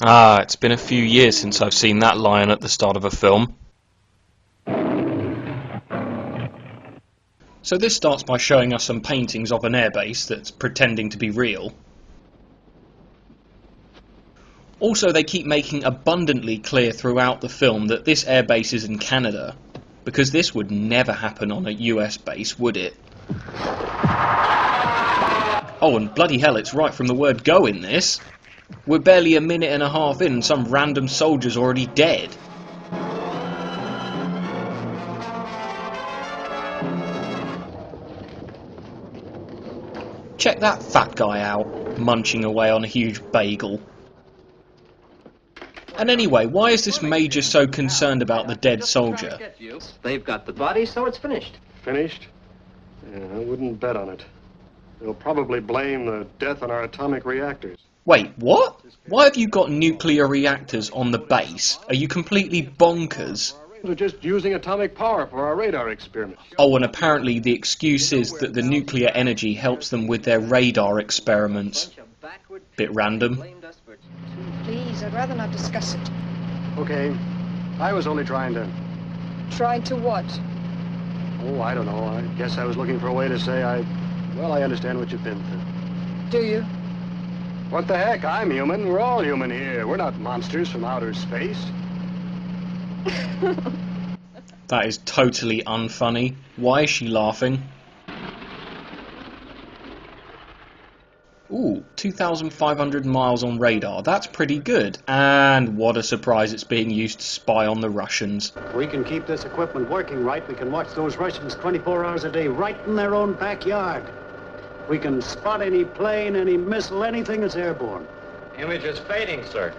Ah, it's been a few years since I've seen that lion at the start of a film. So this starts by showing us some paintings of an airbase that's pretending to be real. Also, they keep making abundantly clear throughout the film that this airbase is in Canada, because this would never happen on a US base, would it? Oh, and bloody hell, it's right from the word go in this. We're barely a minute and a half in and some random soldier's already dead. Check that fat guy out, munching away on a huge bagel. And anyway, why is this Major so concerned about the dead soldier? They've got the body, so it's finished. Finished? Yeah, I wouldn't bet on it. They'll probably blame the death on our atomic reactors. Wait, what? Why have you got nuclear reactors on the base? Are you completely bonkers? They're just using atomic power for our radar experiments. Oh, and apparently the excuse is that the nuclear energy helps them with their radar experiments. Bit random. Please, I'd rather not discuss it. Okay, I was only trying to... Tried to what? Oh, I don't know. I guess I was looking for a way to say I understand what you've been through. Do you? What the heck? I'm human. We're all human here. We're not monsters from outer space. That is totally unfunny. Why is she laughing? Ooh, 2,500 miles on radar. That's pretty good. And what a surprise, it's being used to spy on the Russians. If we can keep this equipment working right, we can watch those Russians 24 hours a day right in their own backyard. We can spot any plane, any missile, anything that's airborne. Image is fading, sir.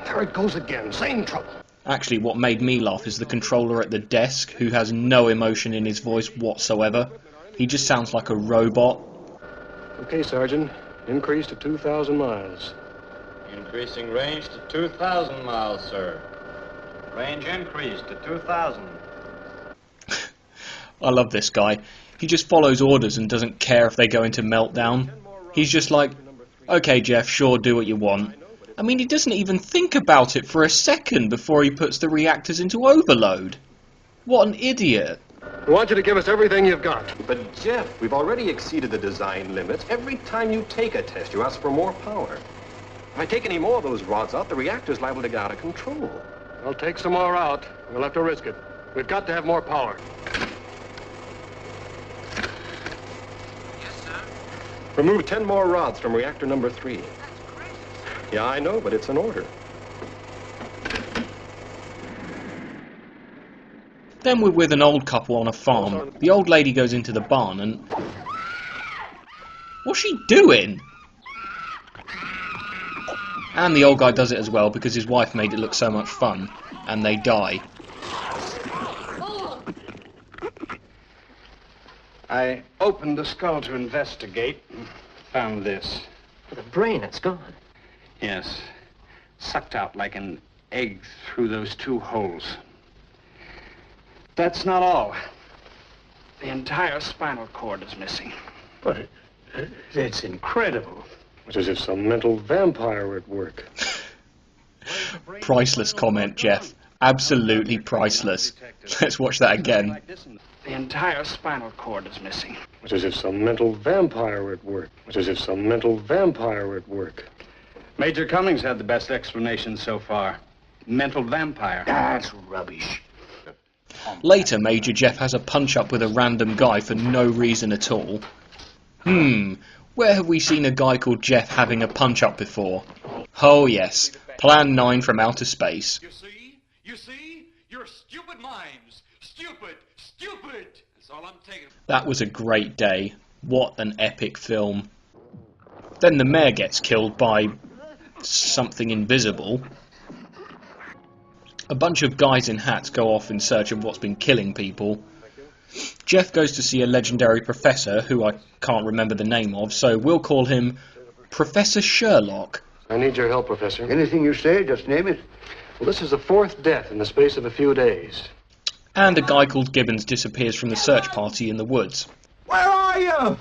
There it goes again. Same trouble. Actually, what made me laugh is the controller at the desk, who has no emotion in his voice whatsoever. He just sounds like a robot. Okay, Sergeant. Increase to 2,000 miles. Increasing range to 2,000 miles, sir. Range increased to 2,000. I love this guy. He just follows orders and doesn't care if they go into meltdown. He's just like, okay Jeff, sure, do what you want. I mean, he doesn't even think about it for a second before he puts the reactors into overload. What an idiot. We want you to give us everything you've got. But Jeff, we've already exceeded the design limits. Every time you take a test, you ask for more power. If I take any more of those rods out, the reactor's liable to get out of control. We'll take some more out. We'll have to risk it. We've got to have more power. Remove 10 more rods from reactor number 3. Yeah, I know, but it's an order. Then we're with an old couple on a farm. The old lady goes into the barn and... What's she doing? And the old guy does it as well because his wife made it look so much fun. And they die. I opened the skull to investigate and found this. The brain, it's gone. Yes. Sucked out like an egg through those two holes. That's not all. The entire spinal cord is missing. But It's incredible. it's as if some mental vampire were at work. Priceless comment, Jeff. Absolutely priceless. Let's watch that again. The entire spinal cord is missing. It's as if some mental vampire were at work. It's as if some mental vampire were at work. Major Cummings had the best explanation so far. Mental vampire. That's rubbish. Later, Major Jeff has a punch-up with a random guy for no reason at all. Where have we seen a guy called Jeff having a punch-up before? Oh yes, Plan 9 from outer space. You see? Your stupid minds. Stupid. That's all I'm taking. That was a great day. What an epic film. Then the mayor gets killed by something invisible. A bunch of guys in hats go off in search of what's been killing people. Jeff goes to see a legendary professor, who I can't remember the name of, so we'll call him Professor Sherlock. I need your help, Professor. Anything you say, just name it. Well, this is the 4th death in the space of a few days. And a guy called Gibbons disappears from the search party in the woods. Where are you?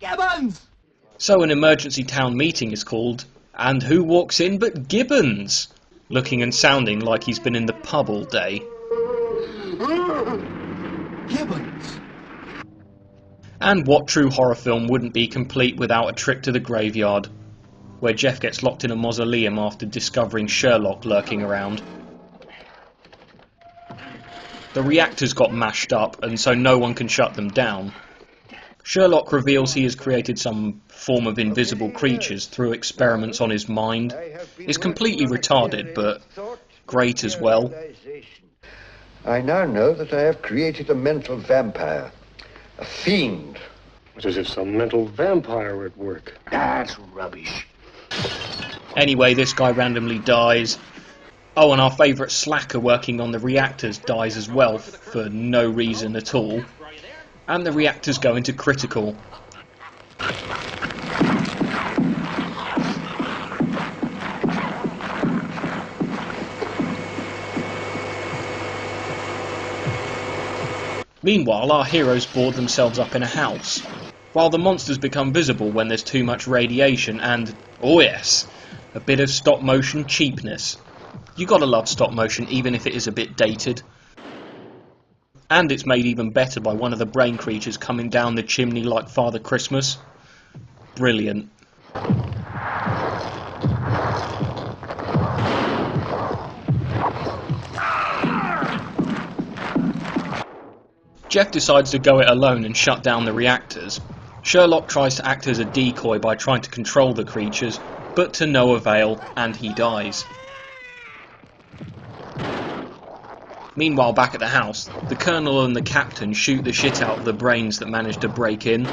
Gibbons! So an emergency town meeting is called, And who walks in but Gibbons, looking and sounding like he's been in the pub all day. Gibbons! And what true horror film wouldn't be complete without a trip to the graveyard, where Jeff gets locked in a mausoleum after discovering Sherlock lurking around. The reactors got mashed up, and so no one can shut them down. Sherlock reveals he has created some form of invisible creatures through experiments on his mind. It's completely retarded, but great as well. I now know that I have created a mental vampire. A fiend. It's as if some mental vampire were at work. That's rubbish. Anyway, this guy randomly dies. Oh, and our favourite slacker working on the reactors dies as well for no reason at all. And the reactors go into critical. Meanwhile, our heroes board themselves up in a house, while the monsters become visible when there's too much radiation and, oh yes, a bit of stop motion cheapness. You gotta love stop motion even if it is a bit dated. And it's made even better by one of the brain creatures coming down the chimney like Father Christmas. Brilliant. Jeff decides to go it alone and shut down the reactors. Sherlock tries to act as a decoy by trying to control the creatures, but to no avail, and he dies. Meanwhile, back at the house, the Colonel and the Captain shoot the shit out of the brains that managed to break in.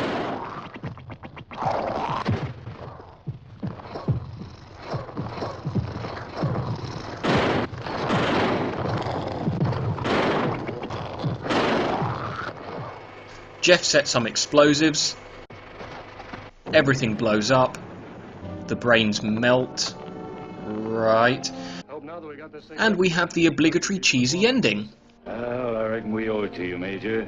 Jeff sets some explosives. Everything blows up. The brains melt. Right. And we have the obligatory cheesy ending. Well, I reckon we owe it to you, Major.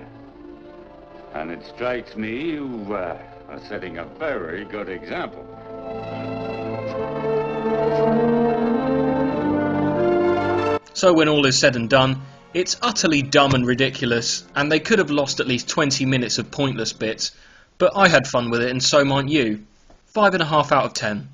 And it strikes me you are setting a very good example. So when all is said and done, it's utterly dumb and ridiculous, and they could have lost at least 20 minutes of pointless bits, but I had fun with it and so might you. 5.5 out of 10.